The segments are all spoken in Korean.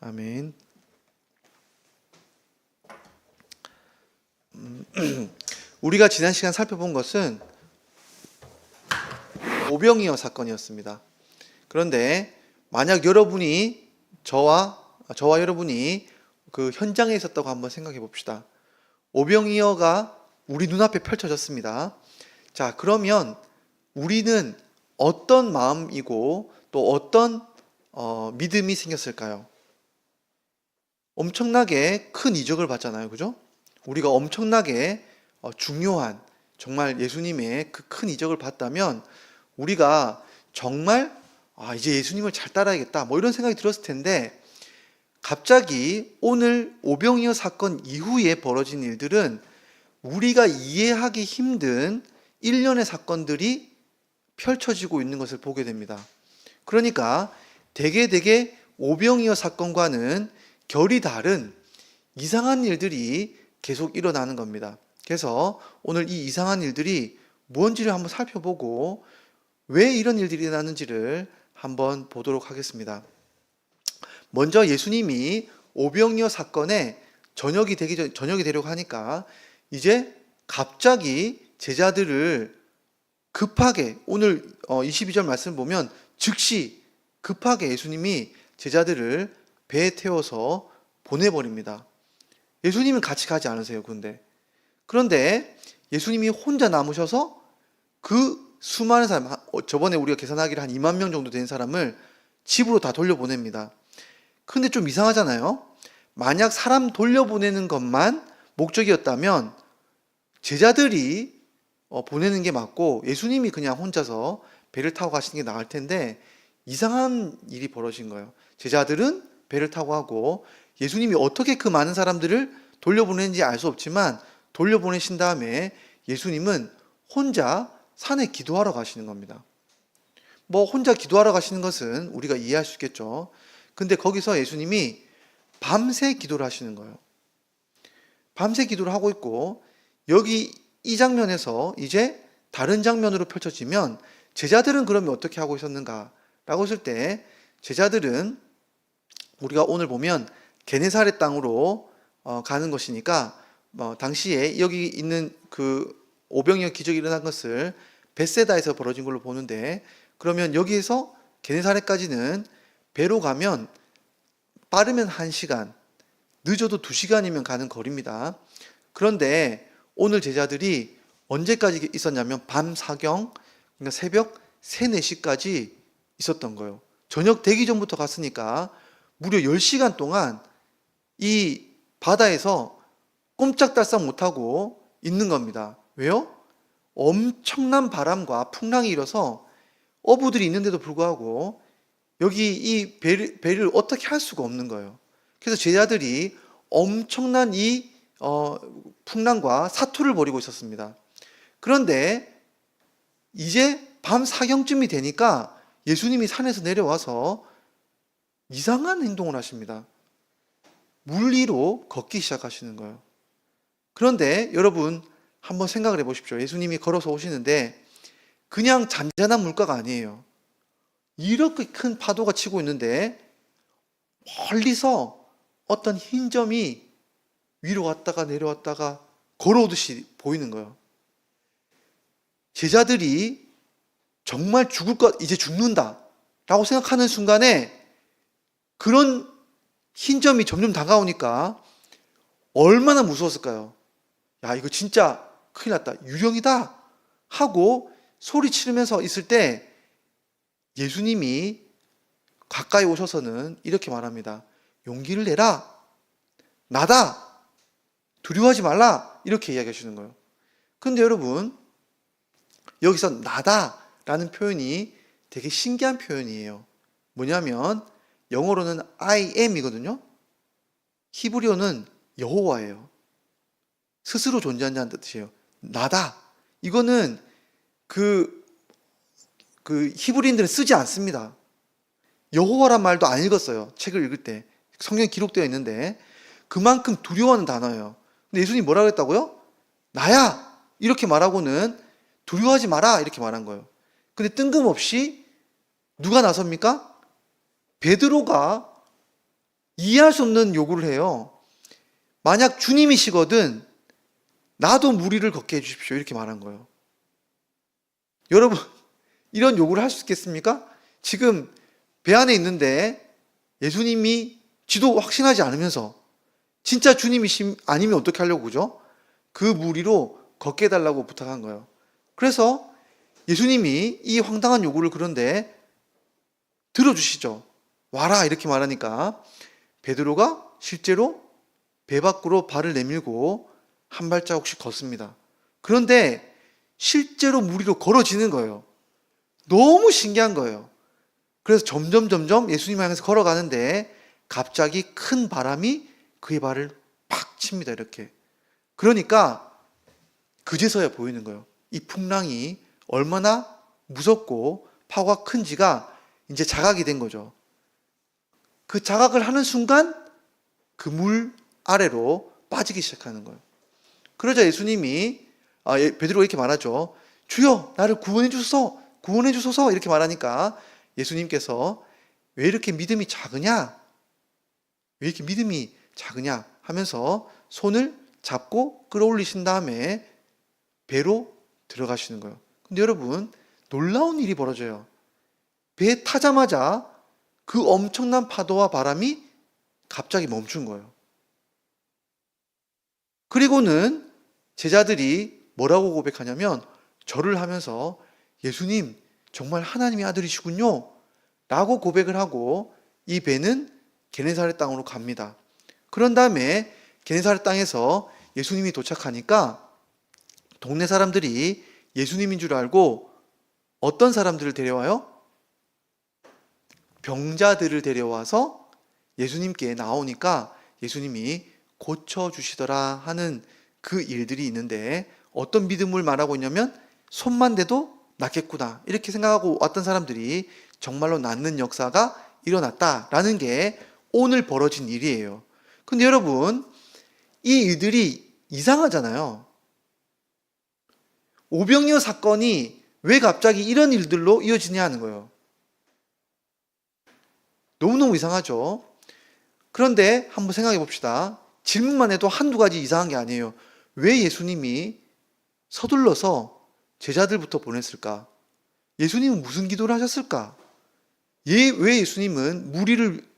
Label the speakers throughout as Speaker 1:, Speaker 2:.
Speaker 1: 아멘. 우리가 지난 시간 살펴본 것은 오병이어 사건이었습니다. 그런데 만약 여러분이 저와 여러분이 그 현장에 있었다고 한번 생각해 봅시다. 오병이어가 우리 눈앞에 펼쳐졌습니다. 자, 그러면 우리는 어떤 마음이고 또 어떤 믿음이 생겼을까요? 엄청나게 큰 이적을 봤잖아요. 그죠? 우리가 엄청나게 중요한 정말 예수님의 그 큰 이적을 봤다면 우리가 정말 이제 예수님을 잘 따라야겠다 뭐 이런 생각이 들었을 텐데, 갑자기 오늘 오병이어 사건 이후에 벌어진 일들은 우리가 이해하기 힘든 일련의 사건들이 펼쳐지고 있는 것을 보게 됩니다. 그러니까 되게 오병이어 사건과는 결이 다른 이상한 일들이 계속 일어나는 겁니다. 그래서 오늘 이 이상한 일들이 뭔지를 한번 살펴보고 왜 이런 일들이 일어나는지를 한번 보도록 하겠습니다. 먼저 예수님이 오병이어 사건에 저녁이 되려고 하니까 이제 갑자기 제자들을 급하게, 오늘 22절 말씀 보면 즉시 급하게 예수님이 제자들을 배에 태워서 보내버립니다. 예수님은 같이 가지 않으세요. 그런데 예수님이 혼자 남으셔서 그 수많은 사람, 저번에 우리가 계산하기를 한 2만 명 정도 된 사람을 집으로 다 돌려보냅니다. 근데 좀 이상하잖아요. 만약 사람 돌려보내는 것만 목적이었다면 제자들이 보내는 게 맞고 예수님이 그냥 혼자서 배를 타고 가시는 게 나을 텐데, 이상한 일이 벌어진 거예요. 제자들은 배를 타고 하고 예수님이 어떻게 그 많은 사람들을 돌려보내는지 알 수 없지만 돌려보내신 다음에 예수님은 혼자 산에 기도하러 가시는 겁니다. 뭐 혼자 기도하러 가시는 것은 우리가 이해할 수 있겠죠. 근데 거기서 예수님이 밤새 기도를 하시는 거예요. 밤새 기도를 하고 있고, 여기 이 장면에서 이제 다른 장면으로 펼쳐지면 제자들은 그러면 어떻게 하고 있었는가라고 했을 때, 제자들은 우리가 오늘 보면 게네사렛 땅으로 가는 것이니까 당시에 여기 있는 그 오병이어 기적이 일어난 것을 벳세다에서 벌어진 걸로 보는데, 그러면 여기에서 게네사렛까지는 배로 가면 빠르면 1시간, 늦어도 2시간이면 가는 거리입니다. 그런데 오늘 제자들이 언제까지 있었냐면 밤 사경, 그러니까 새벽 3, 4시까지 있었던 거예요. 저녁 되기 전부터 갔으니까 무려 10시간 동안 이 바다에서 꼼짝달싹 못하고 있는 겁니다. 왜요? 엄청난 바람과 풍랑이 일어서 어부들이 있는데도 불구하고 여기 이 배를 어떻게 할 수가 없는 거예요. 그래서 제자들이 엄청난 이 풍랑과 사투를 벌이고 있었습니다. 그런데 이제 밤 사경쯤이 되니까 예수님이 산에서 내려와서 이상한 행동을 하십니다. 물 위로 걷기 시작하시는 거예요. 그런데 여러분 한번 생각을 해보십시오. 예수님이 걸어서 오시는데 그냥 잔잔한 물가가 아니에요. 이렇게 큰 파도가 치고 있는데 멀리서 어떤 흰 점이 위로 왔다가 내려왔다가 걸어오듯이 보이는 거예요. 제자들이 정말 이제 죽는다 라고 생각하는 순간에 그런 흰 점이 점점 다가오니까 얼마나 무서웠을까요? 야, 이거 진짜 큰일 났다, 유령이다 하고 소리 치르면서 있을 때 예수님이 가까이 오셔서는 이렇게 말합니다. 용기를 내라, 나다, 두려워하지 말라, 이렇게 이야기하시는 거예요. 근데 여러분, 여기서 나다 라는 표현이 되게 신기한 표현이에요. 뭐냐면 영어로는 I am 이거든요. 히브리어는 여호와예요. 스스로 존재한다는 뜻이에요. 나다. 이거는 그 히브리인들은 쓰지 않습니다. 여호와란 말도 안 읽었어요. 책을 읽을 때. 성경에 기록되어 있는데 그만큼 두려워하는 단어예요. 근데 예수님이 뭐라고 했다고요? 나야! 이렇게 말하고는 두려워하지 마라 이렇게 말한 거예요. 근데 뜬금없이 누가 나섭니까? 베드로가 이해할 수 없는 요구를 해요. 만약 주님이시거든 나도 무리를 걷게 해주십시오. 이렇게 말한 거예요. 여러분, 이런 요구를 할 수 있겠습니까? 지금 배 안에 있는데 예수님이 지도 확신하지 않으면서 진짜 주님이심 아니면 어떻게 하려고 그죠? 그 무리로 걷게 해달라고 부탁한 거예요. 그래서 예수님이 이 황당한 요구를 그런데 들어주시죠. 와라 이렇게 말하니까 베드로가 실제로 배 밖으로 발을 내밀고 한 발자국씩 걷습니다. 그런데 실제로 무리로 걸어지는 거예요. 너무 신기한 거예요. 그래서 점점 예수님 향해서 걸어가는데 갑자기 큰 바람이 그의 발을 팍 칩니다. 이렇게. 그러니까 그제서야 보이는 거예요. 이 풍랑이 얼마나 무섭고 파워가 큰지가 이제 자각이 된 거죠. 그 자각을 하는 순간 그 물 아래로 빠지기 시작하는 거예요. 그러자 예수님이 베드로가 이렇게 말하죠. 주여 나를 구원해 주소서 이렇게 말하니까 예수님께서 왜 이렇게 믿음이 작으냐? 왜 이렇게 믿음이 작으냐? 하면서 손을 잡고 끌어올리신 다음에 배로 들어가시는 거예요. 근데 여러분 놀라운 일이 벌어져요. 배에 타자마자 그 엄청난 파도와 바람이 갑자기 멈춘 거예요. 그리고는 제자들이 뭐라고 고백하냐면 절을 하면서 예수님 정말 하나님의 아들이시군요 라고 고백을 하고 이 배는 게네사렛 땅으로 갑니다. 그런 다음에 게네사렛 땅에서 예수님이 도착하니까 동네 사람들이 예수님인 줄 알고 어떤 사람들을 데려와요? 병자들을 데려와서 예수님께 나오니까 예수님이 고쳐주시더라 하는 그 일들이 있는데 어떤 믿음을 말하고 있냐면 손만 대도 낫겠구나 이렇게 생각하고 왔던 사람들이 정말로 낫는 역사가 일어났다라는 게 오늘 벌어진 일이에요. 근데 여러분 이 일들이 이상하잖아요. 오병이어 사건이 왜 갑자기 이런 일들로 이어지냐 하는 거예요. 너무너무 이상하죠. 그런데 한번 생각해 봅시다. 질문만 해도 한두 가지 이상한 게 아니에요. 왜 예수님이 서둘러서 제자들부터 보냈을까? 예수님은 무슨 기도를 하셨을까? 왜 예수님은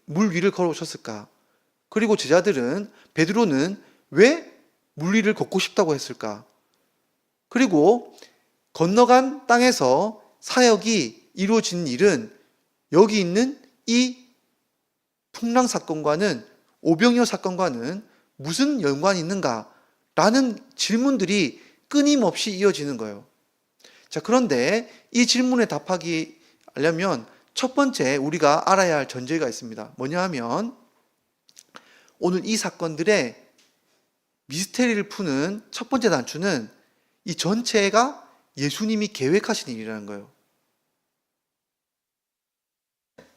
Speaker 1: 물 위를 걸어오셨을까? 그리고 제자들은 베드로는 왜 물 위를 걷고 싶다고 했을까? 그리고 건너간 땅에서 사역이 이루어진 일은 여기 있는 이 풍랑 사건과는 오병이어 사건과는 무슨 연관이 있는가라는 질문들이 끊임없이 이어지는 거예요. 자, 그런데 이 질문에 답하기 하려면 첫 번째 우리가 알아야 할 전제가 있습니다. 뭐냐 하면 오늘 이 사건들의 미스테리를 푸는 첫 번째 단추는 이 전체가 예수님이 계획하신 일이라는 거예요.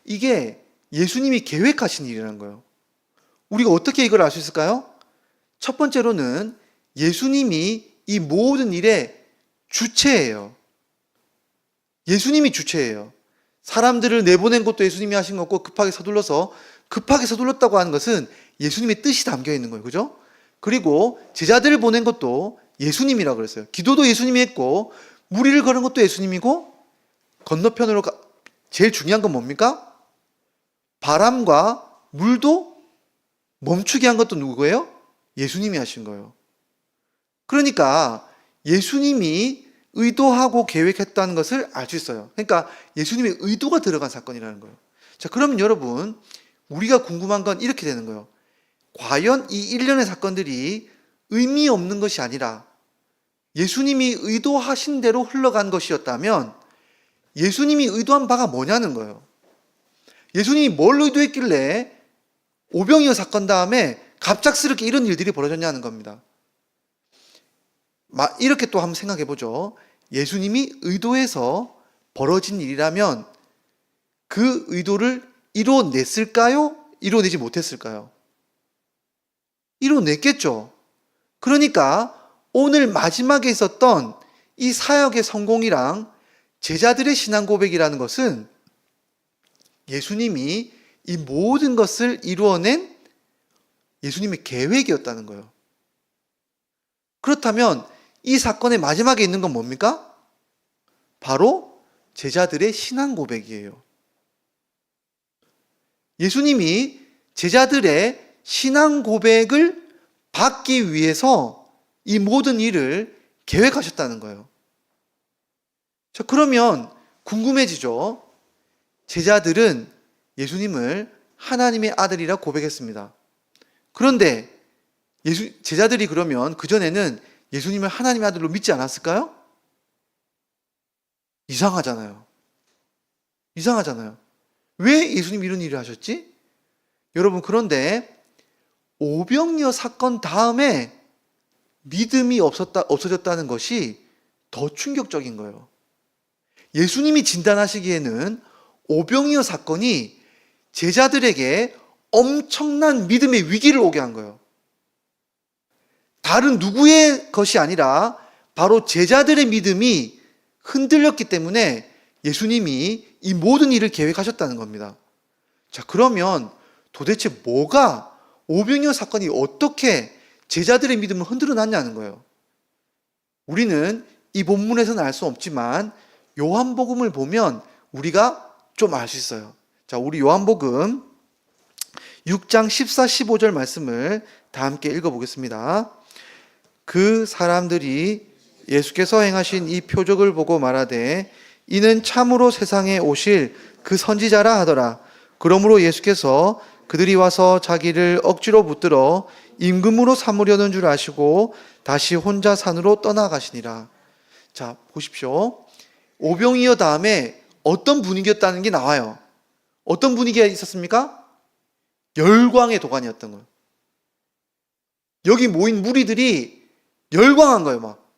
Speaker 1: 이게 예수님이 계획하신 일이라는 거예요. 우리가 어떻게 이걸 알 수 있을까요? 첫 번째로는 예수님이 이 모든 일의 주체예요. 예수님이 주체예요. 사람들을 내보낸 것도 예수님이 하신 거고 급하게 서둘렀다고 하는 것은 예수님의 뜻이 담겨 있는 거예요. 그죠? 그리고 제자들을 보낸 것도 예수님이라고 그랬어요. 기도도 예수님이 했고 무리를 거는 것도 예수님이고 건너편으로 제일 중요한 건 뭡니까? 바람과 물도 멈추게 한 것도 누구예요? 예수님이 하신 거예요. 그러니까 예수님이 의도하고 계획했다는 것을 알 수 있어요. 그러니까 예수님의 의도가 들어간 사건이라는 거예요. 자, 그러면 여러분 우리가 궁금한 건 이렇게 되는 거예요. 과연 이 일련의 사건들이 의미 없는 것이 아니라 예수님이 의도하신 대로 흘러간 것이었다면 예수님이 의도한 바가 뭐냐는 거예요. 예수님이 뭘 의도했길래 오병이어 사건 다음에 갑작스럽게 이런 일들이 벌어졌냐는 겁니다. 이렇게 또 한번 생각해 보죠. 예수님이 의도해서 벌어진 일이라면 그 의도를 이뤄냈을까요? 이뤄내지 못했을까요? 이뤄냈겠죠. 그러니까 오늘 마지막에 있었던 이 사역의 성공이랑 제자들의 신앙 고백이라는 것은 예수님이 이 모든 것을 이루어낸 예수님의 계획이었다는 거예요. 그렇다면 이 사건의 마지막에 있는 건 뭡니까? 바로 제자들의 신앙 고백이에요. 예수님이 제자들의 신앙 고백을 받기 위해서 이 모든 일을 계획하셨다는 거예요. 자, 그러면 궁금해지죠? 제자들은 예수님을 하나님의 아들이라 고백했습니다. 그런데 제자들이 그러면 그전에는 예수님을 하나님의 아들로 믿지 않았을까요? 이상하잖아요. 왜 예수님이 이런 일을 하셨지? 여러분, 그런데 오병이어 사건 다음에 믿음이 없어졌다는 것이 더 충격적인 거예요. 예수님이 진단하시기에는 오병이어 사건이 제자들에게 엄청난 믿음의 위기를 오게 한 거예요. 다른 누구의 것이 아니라 바로 제자들의 믿음이 흔들렸기 때문에 예수님이 이 모든 일을 계획하셨다는 겁니다. 자, 그러면 도대체 뭐가 오병이어 사건이 어떻게 제자들의 믿음을 흔들어 놨냐는 거예요. 우리는 이 본문에서는 알 수 없지만 요한복음을 보면 우리가 좀 알 수 있어요. 자, 우리 요한복음 6장 14, 15절 말씀을 다 함께 읽어보겠습니다. 그 사람들이 예수께서 행하신 이 표적을 보고 말하되 이는 참으로 세상에 오실 그 선지자라 하더라. 그러므로 예수께서 그들이 와서 자기를 억지로 붙들어 임금으로 삼으려는 줄 아시고 다시 혼자 산으로 떠나가시니라. 자, 보십시오. 오병이어 다음에 어떤 분위기였다는 게 나와요. 어떤 분위기가 있었습니까? 열광의 도가니였던 거예요. 여기 모인 무리들이 열광한 거예요. 막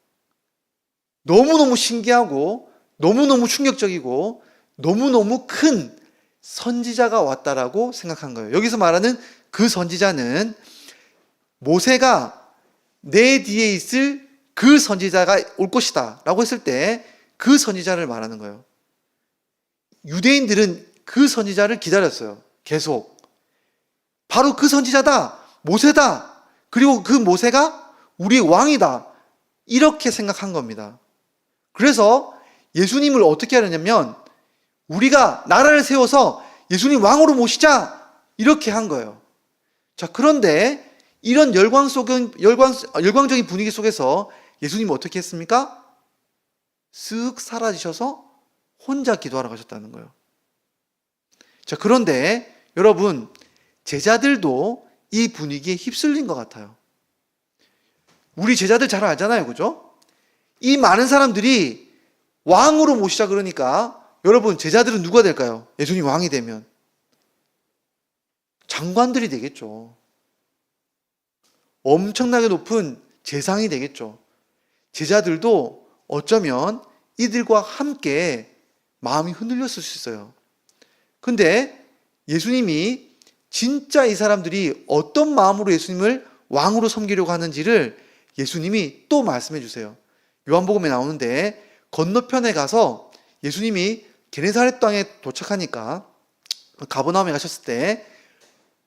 Speaker 1: 너무너무 신기하고 너무너무 충격적이고 너무너무 큰 선지자가 왔다라고 생각한 거예요. 여기서 말하는 그 선지자는 모세가 내 뒤에 있을 그 선지자가 올 것이다 라고 했을 때 그 선지자를 말하는 거예요. 유대인들은 그 선지자를 기다렸어요. 계속. 바로 그 선지자다. 모세다. 그리고 그 모세가 우리의 왕이다. 이렇게 생각한 겁니다. 그래서 예수님을 어떻게 하려냐면 우리가 나라를 세워서 예수님 왕으로 모시자. 이렇게 한 거예요. 자, 그런데 이런 열광적인 분위기 속에서 예수님은 어떻게 했습니까? 쓱 사라지셔서 혼자 기도하러 가셨다는 거예요. 자, 그런데 여러분, 제자들도 이 분위기에 휩쓸린 것 같아요. 우리 제자들 잘 알잖아요. 그죠? 이 많은 사람들이 왕으로 모시자 그러니까 여러분, 제자들은 누가 될까요? 예수님 왕이 되면 장관들이 되겠죠. 엄청나게 높은 재상이 되겠죠. 제자들도 어쩌면 이들과 함께 마음이 흔들렸을 수 있어요. 근데 예수님이 진짜 이 사람들이 어떤 마음으로 예수님을 왕으로 섬기려고 하는지를 예수님이 또 말씀해 주세요. 요한복음에 나오는데 건너편에 가서 예수님이 게네사렛 땅에 도착하니까 가버나움에 가셨을 때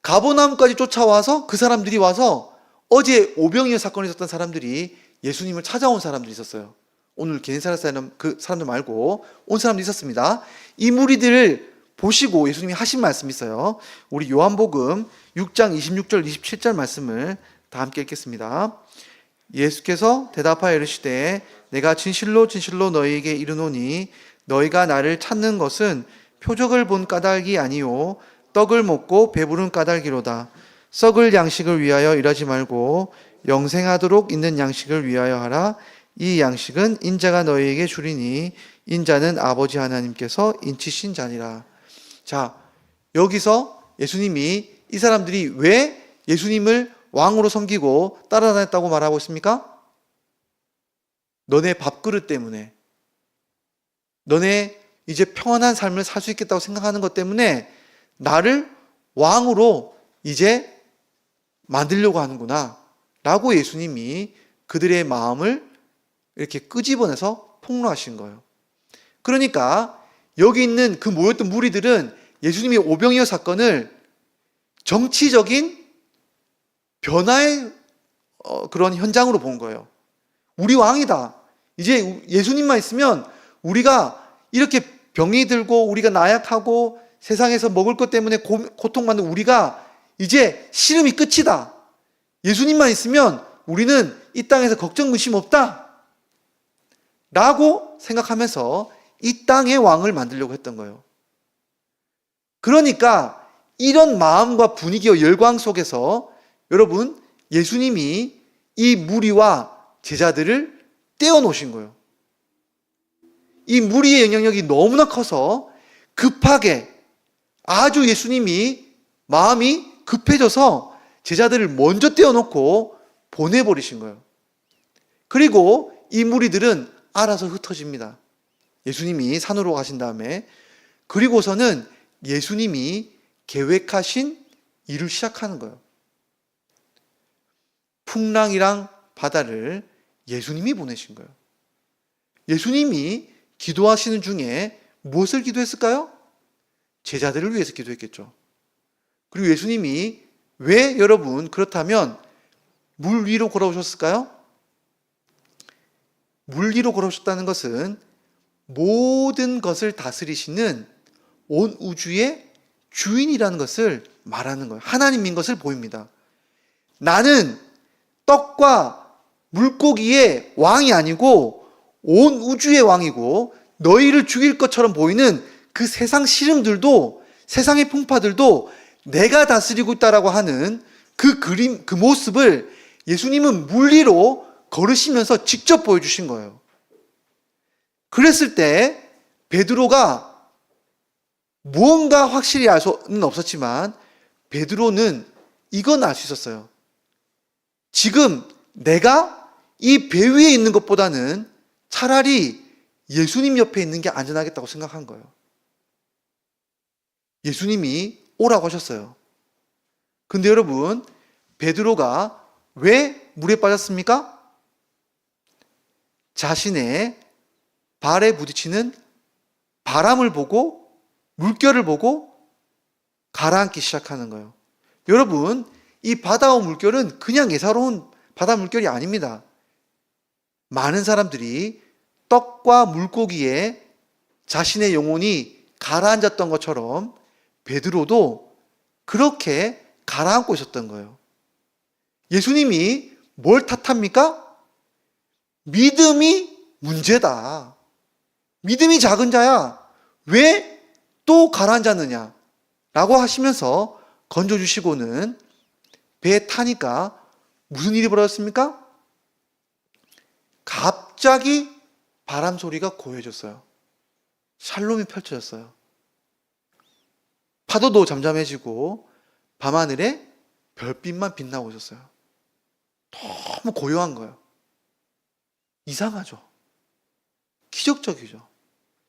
Speaker 1: 가버나움까지 쫓아와서 그 사람들이 와서 어제 오병이어 사건이 있었던 사람들이 예수님을 찾아온 사람들이 있었어요. 오늘 게네사렛 사람 그 사람들 말고 온 사람들이 있었습니다. 이 무리들을 보시고 예수님이 하신 말씀이 있어요. 우리 요한복음 6장 26절 27절 말씀을 다 함께 읽겠습니다. 예수께서 대답하여 이르시되 내가 진실로 진실로 너희에게 이르노니 너희가 나를 찾는 것은 표적을 본 까닭이 아니요 떡을 먹고 배부른 까닭이로다. 썩을 양식을 위하여 일하지 말고 영생하도록 있는 양식을 위하여 하라. 이 양식은 인자가 너희에게 주리니 인자는 아버지 하나님께서 인치신 자니라. 자, 여기서 예수님이 이 사람들이 왜 예수님을 왕으로 섬기고 따라다녔다고 말하고 있습니까? 너네 밥그릇 때문에, 너네 이제 평안한 삶을 살 수 있겠다고 생각하는 것 때문에 나를 왕으로 이제 만들려고 하는구나 라고 예수님이 그들의 마음을 이렇게 끄집어내서 폭로하신 거예요. 그러니까 여기 있는 그 모였던 무리들은 예수님이 오병이어 사건을 정치적인 변화의 그런 현장으로 본 거예요. 우리 왕이다. 이제 예수님만 있으면 우리가 이렇게 병이 들고 우리가 나약하고 세상에서 먹을 것 때문에 고통받는 우리가 이제 시름이 끝이다. 예수님만 있으면 우리는 이 땅에서 걱정 근심 없다. 라고 생각하면서 이 땅의 왕을 만들려고 했던 거예요. 그러니까 이런 마음과 분위기와 열광 속에서 여러분, 예수님이 이 무리와 제자들을 떼어놓으신 거예요. 이 무리의 영향력이 너무나 커서 급하게 아주 예수님이 마음이 급해져서 제자들을 먼저 떼어놓고 보내버리신 거예요. 그리고 이 무리들은 알아서 흩어집니다. 예수님이 산으로 가신 다음에. 그리고서는 예수님이 계획하신 일을 시작하는 거예요. 풍랑이랑 바다를 예수님이 보내신 거예요. 예수님이 기도하시는 중에 무엇을 기도했을까요? 제자들을 위해서 기도했겠죠. 그리고 예수님이 왜 여러분 그렇다면 물 위로 걸어오셨을까요? 물 위로 걸어오셨다는 것은 모든 것을 다스리시는 온 우주의 주인이라는 것을 말하는 거예요. 하나님인 것을 보입니다. 나는 떡과 물고기의 왕이 아니고 온 우주의 왕이고 너희를 죽일 것처럼 보이는 그 세상 시름들도 세상의 풍파들도 내가 다스리고 있다라고 하는 그 그림, 그 모습을 예수님은 물 위로 걸으시면서 직접 보여주신 거예요. 그랬을 때 베드로가 무언가 확실히 알 수는 없었지만 베드로는 이건 알 수 있었어요. 지금 내가 이 배 위에 있는 것보다는 차라리 예수님 옆에 있는 게 안전하겠다고 생각한 거예요. 예수님이 오라고 하셨어요. 근데 여러분, 베드로가 왜 물에 빠졌습니까? 자신의 발에 부딪히는 바람을 보고 물결을 보고 가라앉기 시작하는 거예요. 여러분, 이 바다와 물결은 그냥 예사로운 바다 물결이 아닙니다. 많은 사람들이 떡과 물고기에 자신의 영혼이 가라앉았던 것처럼 베드로도 그렇게 가라앉고 있었던 거예요. 예수님이 뭘 탓합니까? 믿음이 문제다. 믿음이 작은 자야. 왜 또 가라앉았느냐? 라고 하시면서 건져주시고는 배에 타니까 무슨 일이 벌어졌습니까? 갑자기 바람 소리가 고요해졌어요. 샬롬이 펼쳐졌어요. 파도도 잠잠해지고 밤하늘에 별빛만 빛나고 있었어요. 너무 고요한 거예요. 이상하죠? 기적적이죠?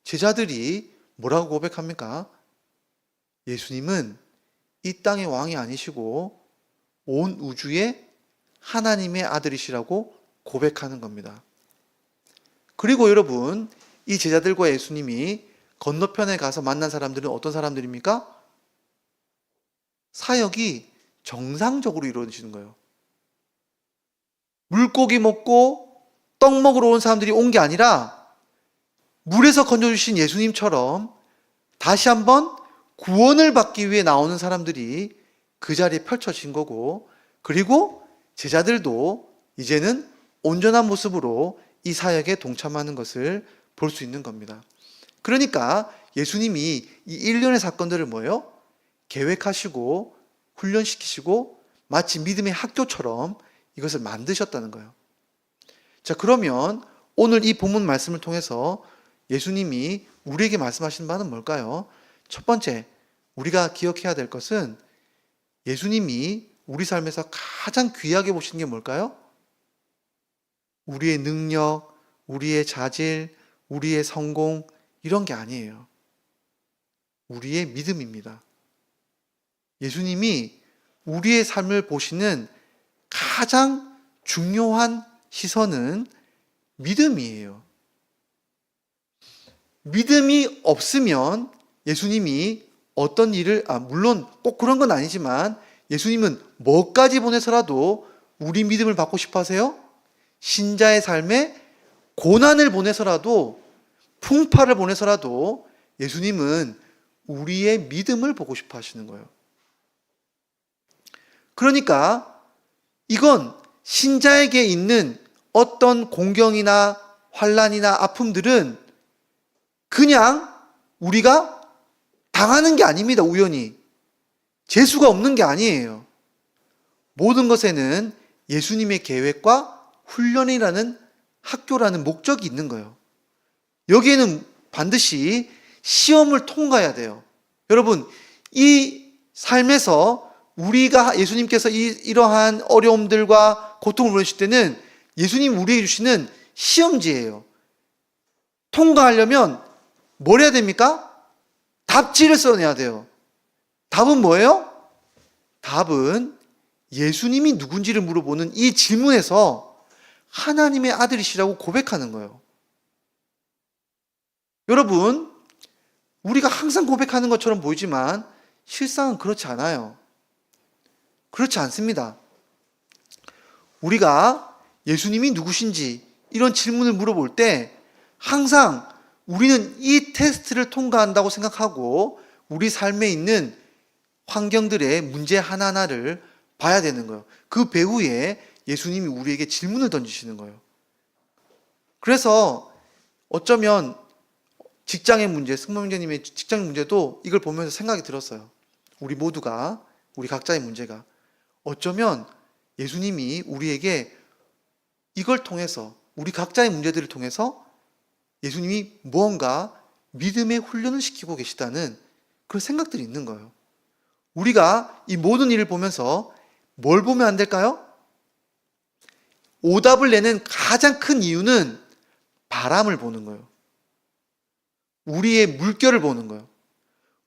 Speaker 1: 제자들이 뭐라고 고백합니까? 예수님은 이 땅의 왕이 아니시고 온 우주의 하나님의 아들이시라고 고백하는 겁니다. 그리고 여러분, 이 제자들과 예수님이 건너편에 가서 만난 사람들은 어떤 사람들입니까? 사역이 정상적으로 이루어지는 거예요. 물고기 먹고 떡 먹으러 온 사람들이 온 게 아니라 물에서 건져주신 예수님처럼 다시 한번 구원을 받기 위해 나오는 사람들이 그 자리에 펼쳐진 거고, 그리고 제자들도 이제는 온전한 모습으로 이 사역에 동참하는 것을 볼 수 있는 겁니다. 그러니까 예수님이 이 일련의 사건들을 뭐예요? 계획하시고 훈련시키시고 마치 믿음의 학교처럼 이것을 만드셨다는 거예요. 자, 그러면 오늘 이 본문 말씀을 통해서 예수님이 우리에게 말씀하신 바는 뭘까요? 첫 번째, 우리가 기억해야 될 것은 예수님이 우리 삶에서 가장 귀하게 보시는 게 뭘까요? 우리의 능력, 우리의 자질, 우리의 성공, 이런 게 아니에요. 우리의 믿음입니다. 예수님이 우리의 삶을 보시는 가장 중요한 시선은 믿음이에요. 믿음이 없으면 예수님이 어떤 일을, 물론 꼭 그런 건 아니지만 예수님은 뭐까지 보내서라도 우리 믿음을 받고 싶어 하세요? 신자의 삶에 고난을 보내서라도, 풍파를 보내서라도 예수님은 우리의 믿음을 보고 싶어 하시는 거예요. 그러니까 이건 신자에게 있는 어떤 공경이나 환난이나 아픔들은 그냥 우리가 당하는 게 아닙니다. 우연히. 재수가 없는 게 아니에요. 모든 것에는 예수님의 계획과 훈련이라는 학교라는 목적이 있는 거예요. 여기에는 반드시 시험을 통과해야 돼요. 여러분, 이 삶에서 우리가 예수님께서 이러한 어려움들과 고통을 보내실 때는 예수님 우리에게 주시는 시험지예요. 통과하려면 뭘 해야 됩니까? 답지를 써내야 돼요. 답은 뭐예요? 답은 예수님이 누군지를 물어보는 이 질문에서 하나님의 아들이시라고 고백하는 거예요. 여러분, 우리가 항상 고백하는 것처럼 보이지만 실상은 그렇지 않아요. 그렇지 않습니다. 우리가 예수님이 누구신지 이런 질문을 물어볼 때 항상 우리는 이 테스트를 통과한다고 생각하고 우리 삶에 있는 환경들의 문제 하나하나를 봐야 되는 거예요. 그 배후에 예수님이 우리에게 질문을 던지시는 거예요. 그래서 어쩌면 직장의 문제, 승범님의 직장 문제도 이걸 보면서 생각이 들었어요. 우리 모두가, 우리 각자의 문제가 어쩌면 예수님이 우리에게 이걸 통해서, 우리 각자의 문제들을 통해서 예수님이 무언가 믿음의 훈련을 시키고 계시다는 그런 생각들이 있는 거예요. 우리가 이 모든 일을 보면서 뭘 보면 안 될까요? 오답을 내는 가장 큰 이유는 바람을 보는 거예요. 우리의 물결을 보는 거예요.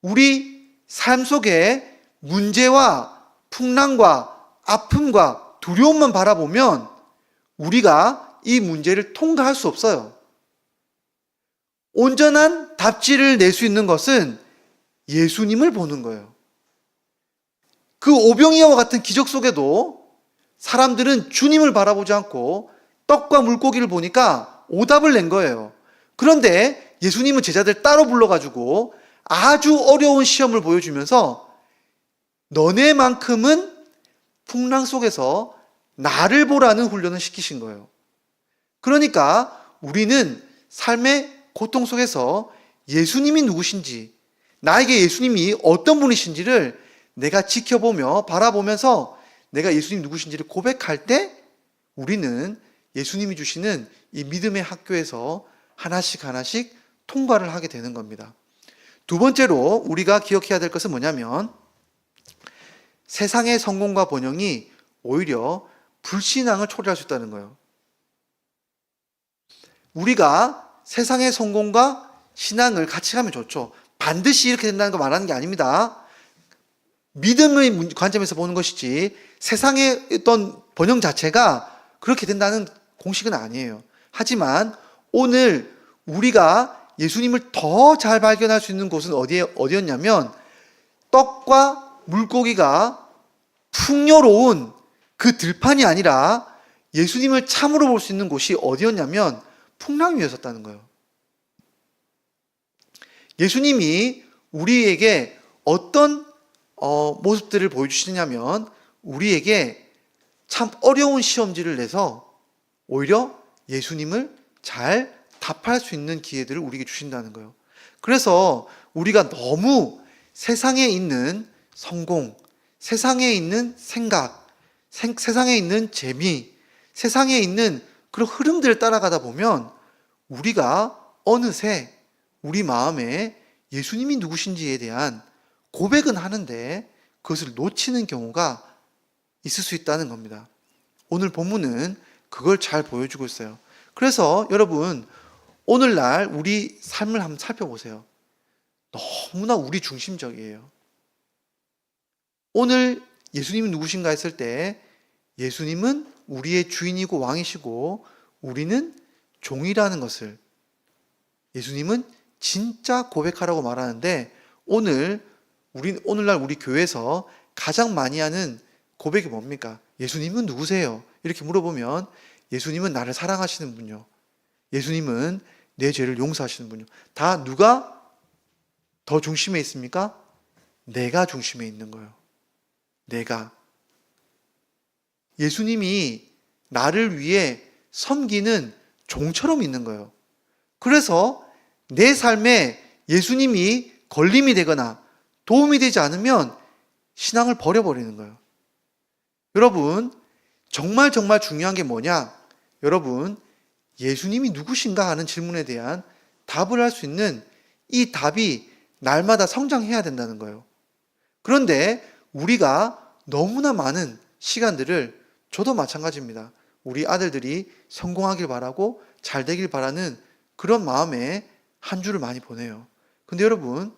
Speaker 1: 우리 삶 속에 문제와 풍랑과 아픔과 두려움만 바라보면 우리가 이 문제를 통과할 수 없어요. 온전한 답지를 낼 수 있는 것은 예수님을 보는 거예요. 그 오병이어와 같은 기적 속에도 사람들은 주님을 바라보지 않고 떡과 물고기를 보니까 오답을 낸 거예요. 그런데 예수님은 제자들 따로 불러가지고 아주 어려운 시험을 보여주면서 너네만큼은 풍랑 속에서 나를 보라는 훈련을 시키신 거예요. 그러니까 우리는 삶의 고통 속에서 예수님이 누구신지, 나에게 예수님이 어떤 분이신지를 내가 지켜보며 바라보면서 내가 예수님 누구신지를 고백할 때 우리는 예수님이 주시는 이 믿음의 학교에서 하나씩 하나씩 통과를 하게 되는 겁니다. 두 번째로 우리가 기억해야 될 것은 뭐냐면 세상의 성공과 번영이 오히려 불신앙을 초래할 수 있다는 거예요. 우리가 세상의 성공과 신앙을 같이 가면 좋죠. 반드시 이렇게 된다는 거 말하는 게 아닙니다. 믿음의 관점에서 보는 것이지 세상의 어떤 번영 자체가 그렇게 된다는 공식은 아니에요. 하지만 오늘 우리가 예수님을 더 잘 발견할 수 있는 곳은 어디였냐면 떡과 물고기가 풍요로운 그 들판이 아니라 예수님을 참으로 볼 수 있는 곳이 어디였냐면 풍랑 위에 섰다는 거예요. 예수님이 우리에게 어떤 모습들을 보여주시냐면 우리에게 참 어려운 시험지를 내서 오히려 예수님을 잘 답할 수 있는 기회들을 우리에게 주신다는 거예요. 그래서 우리가 너무 세상에 있는 성공, 세상에 있는 생각, 세상에 있는 재미, 세상에 있는 그런 흐름들을 따라가다 보면 우리가 어느새 우리 마음에 예수님이 누구신지에 대한 고백은 하는데 그것을 놓치는 경우가 있을 수 있다는 겁니다. 오늘 본문은 그걸 잘 보여주고 있어요. 그래서 여러분 오늘날 우리 삶을 한번 살펴보세요. 너무나 우리 중심적이에요. 오늘 예수님이 누구신가 했을 때 예수님은 우리의 주인이고 왕이시고 우리는 종이라는 것을 예수님은 진짜 고백하라고 말하는데 오늘날 우리 교회에서 가장 많이 하는 고백이 뭡니까? 예수님은 누구세요? 이렇게 물어보면 예수님은 나를 사랑하시는 분요. 예수님은 내 죄를 용서하시는 분요. 다 누가 더 중심에 있습니까? 내가 중심에 있는 거예요. 내가. 예수님이 나를 위해 섬기는 종처럼 있는 거예요. 그래서 내 삶에 예수님이 걸림이 되거나 도움이 되지 않으면 신앙을 버려버리는 거예요. 여러분, 정말 중요한 게 뭐냐? 여러분, 예수님이 누구신가 하는 질문에 대한 답을 할 수 있는 이 답이 날마다 성장해야 된다는 거예요. 그런데 우리가 너무나 많은 시간들을, 저도 마찬가지입니다. 우리 아들들이 성공하길 바라고 잘 되길 바라는 그런 마음에 한 주를 많이 보내요. 근데 여러분,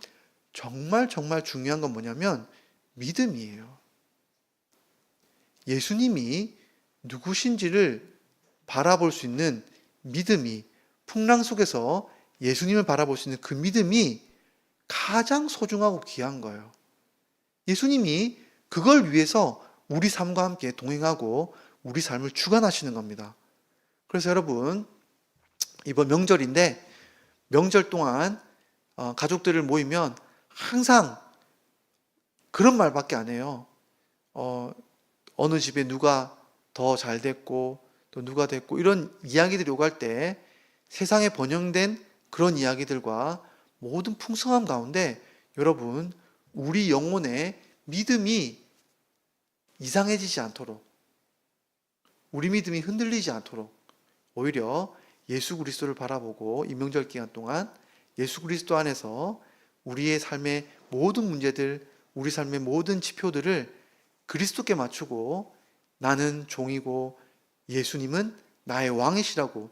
Speaker 1: 정말 중요한 건 뭐냐면 믿음이에요. 예수님이 누구신지를 바라볼 수 있는 믿음이, 풍랑 속에서 예수님을 바라볼 수 있는 그 믿음이 가장 소중하고 귀한 거예요. 예수님이 그걸 위해서 우리 삶과 함께 동행하고 우리 삶을 주관하시는 겁니다. 그래서 여러분, 이번 명절인데 명절 동안 가족들을 모이면 항상 그런 말밖에 안 해요. 어느 집에 누가 더 잘 됐고 또 누가 됐고 이런 이야기들이 오갈 때 세상에 번영된 그런 이야기들과 모든 풍성함 가운데 여러분, 우리 영혼의 믿음이 이상해지지 않도록, 우리 믿음이 흔들리지 않도록 오히려 예수 그리스도를 바라보고 이 명절 기간 동안 예수 그리스도 안에서 우리의 삶의 모든 문제들, 우리 삶의 모든 지표들을 그리스도께 맞추고 나는 종이고 예수님은 나의 왕이시라고,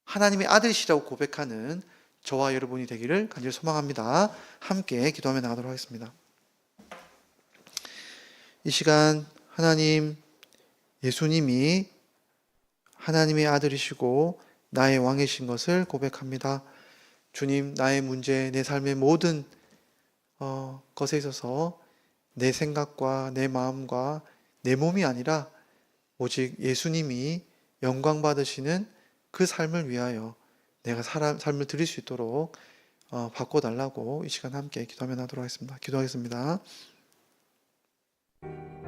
Speaker 1: 하나님의 아들이시라고 고백하는 저와 여러분이 되기를 간절히 소망합니다. 함께 기도하며 나가도록 하겠습니다. 이 시간 하나님, 예수님이 하나님의 아들이시고 나의 왕이신 것을 고백합니다. 주님, 나의 문제, 내 삶의 모든 것에 있어서 내 생각과 내 마음과 내 몸이 아니라 오직 예수님이 영광 받으시는 그 삶을 위하여 내가 삶을 드릴 수 있도록 바꿔달라고 이 시간 함께 기도하며 나도록 하겠습니다. 기도하겠습니다.